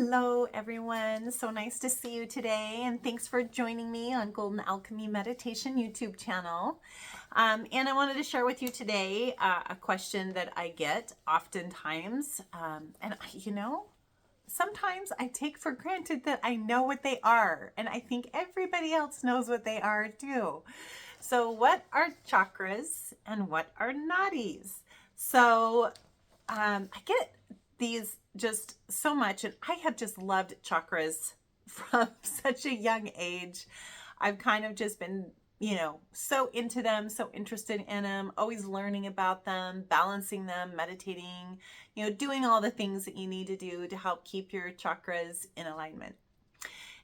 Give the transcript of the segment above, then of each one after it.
Hello, everyone. So nice to see you today, and thanks for joining me on Golden Alchemy Meditation YouTube channel. And I wanted to share with you today a question that I get oftentimes. Sometimes I take for granted that I know what they are, and I think everybody else knows what they are too. So, what are chakras and what are nadis? So, I get these just so much, and I have just loved chakras from such a young age. I've kind of just been, so into them, so interested in them, always learning about them, balancing them, meditating, doing all the things that you need to do to help keep your chakras in alignment.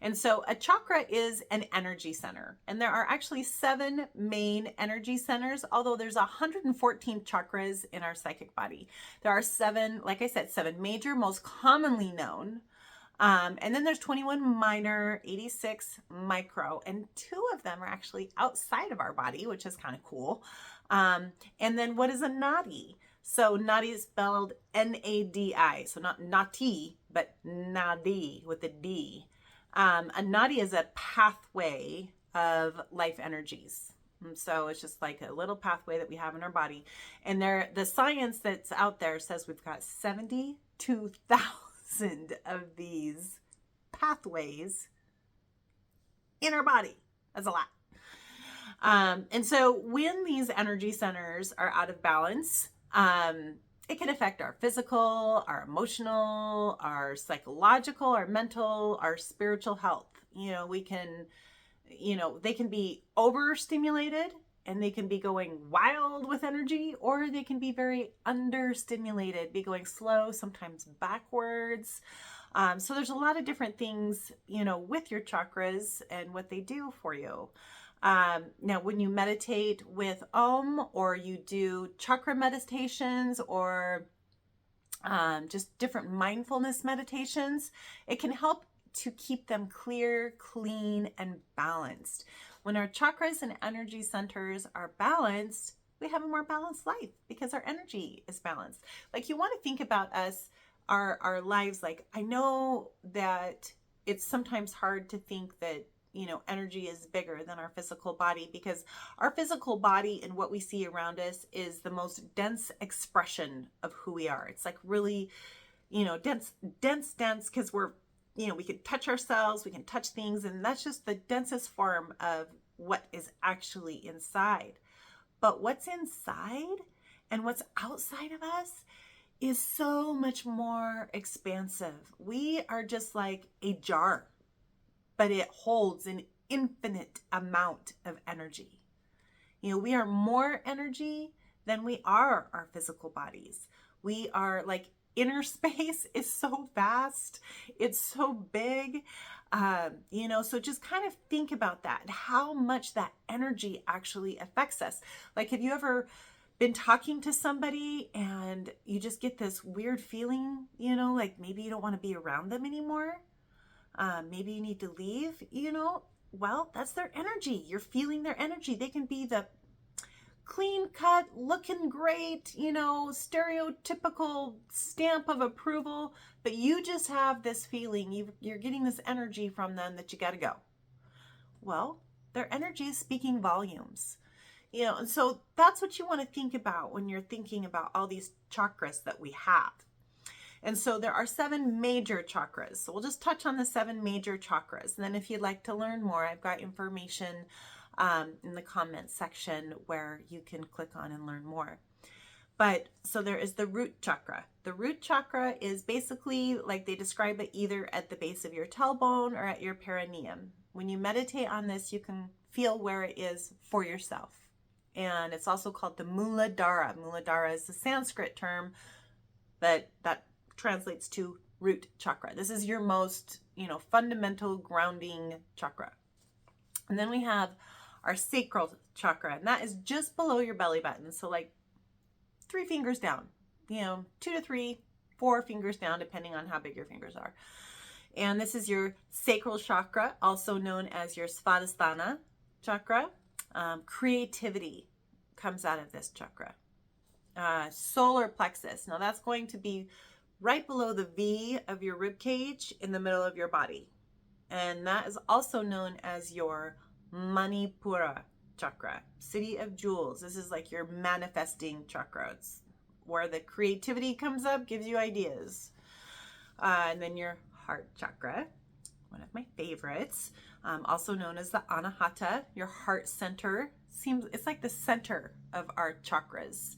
And so a chakra is an energy center, and there are actually 7 main energy centers, although there's 114 chakras in our psychic body. There are 7, like I said, 7 major, most commonly known. And then there's 21 minor, 86 micro, and 2 of them are actually outside of our body, which is kind of cool. And then what is a nadi? So nadi is spelled N-A-D-I, so not nati, but nadi with a D. A nadi is a pathway of life energies. And so it's just like a little pathway that we have in our body. And the science that's out there says we've got 72,000 of these pathways in our body. That's a lot. And so when these energy centers are out of balance, it can affect our physical, our emotional, our psychological, our mental, our spiritual health. They can be overstimulated and they can be going wild with energy, or they can be very understimulated, be going slow, sometimes backwards. So there's a lot of different things, with your chakras and what they do for you. Now, when you meditate with Om, or you do chakra meditations, or just different mindfulness meditations, it can help to keep them clear, clean, and balanced. When our chakras and energy centers are balanced, we have a more balanced life because our energy is balanced. Like, you want to think about us, our lives. Like, I know that it's sometimes hard to think that energy is bigger than our physical body, because our physical body and what we see around us is the most dense expression of who we are. It's like really, dense, because we're, we can touch ourselves, we can touch things, and that's just the densest form of what is actually inside. But what's inside and what's outside of us is so much more expansive. We are just like a jar, but it holds an infinite amount of energy. We are more energy than we are our physical bodies. We are like, inner space is so vast. It's so big. So just kind of think about that, how much that energy actually affects us. Like, have you ever been talking to somebody and you just get this weird feeling, like maybe you don't want to be around them anymore? Maybe you need to leave, well, that's their energy. You're feeling their energy. They can be the clean cut, looking great, stereotypical stamp of approval, but you just have this feeling, you're getting this energy from them that you got to go. Well, their energy is speaking volumes. And so that's what you want to think about when you're thinking about all these chakras that we have. And so there are 7 major chakras. So we'll just touch on the 7 major chakras. And then if you'd like to learn more, I've got information in the comments section where you can click on and learn more. But so there is the root chakra. The root chakra is basically, like they describe it, either at the base of your tailbone or at your perineum. When you meditate on this, you can feel where it is for yourself. And it's also called the Muladhara. Muladhara is the Sanskrit term, but that translates to root chakra. This is your most, fundamental grounding chakra. And then we have our sacral chakra, and that is just below your belly button. So like 3 fingers down, 2 to 3, 4 fingers down, depending on how big your fingers are. And this is your sacral chakra, also known as your Svadhisthana chakra. Creativity comes out of this chakra. Solar plexus. Now that's going to be right below the V of your rib cage in the middle of your body. And that is also known as your Manipura chakra, city of jewels. This is like your manifesting chakra. It's where the creativity comes up, gives you ideas. And then your heart chakra, one of my favorites, also known as the Anahata, your heart center. It's like the center of our chakras.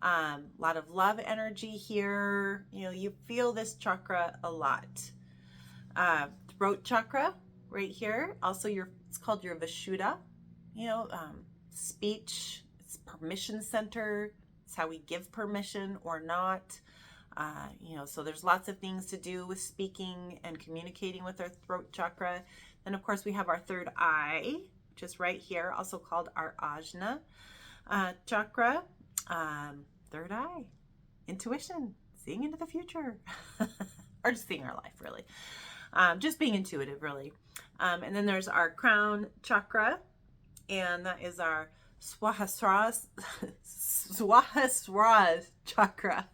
A lot of love energy here. You know, you feel this chakra a lot. Throat chakra right here. Also, it's called your Vishuddha. You know, speech. It's permission center. It's how we give permission or not. You know, so there's lots of things to do with speaking and communicating with our throat chakra. Then, of course, we have our third eye, which is right here, also called our Ajna chakra. Third eye, intuition, seeing into the future, or just seeing our life, really. Just being intuitive, really. And then there's our crown chakra, and that is our Swahasrara chakra.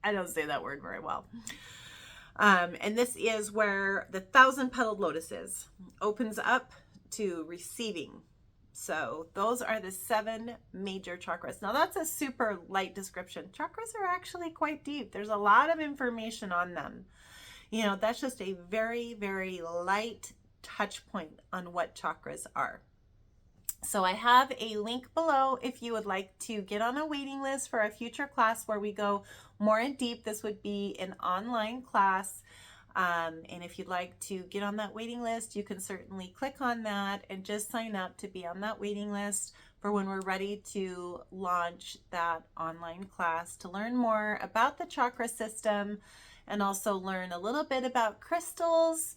I don't say that word very well. And this is where the 1,000-petaled lotus is. Opens up to receiving. So those are the 7 major chakras. Now that's a super light description. Chakras are actually quite deep. There's a lot of information on them. You know, that's just a very, very light touch point on what chakras are. So I have a link below if you would like to get on a waiting list for a future class where we go more in deep. This would be an online class. And if you'd like to get on that waiting list, you can certainly click on that and just sign up to be on that waiting list for when we're ready to launch that online class to learn more about the chakra system and also learn a little bit about crystals,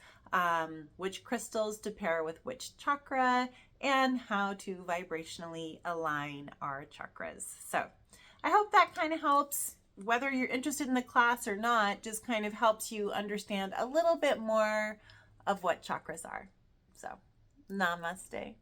which crystals to pair with which chakra, and how to vibrationally align our chakras. So I hope that kind of helps. Whether you're interested in the class or not, just kind of helps you understand a little bit more of what chakras are. So, namaste.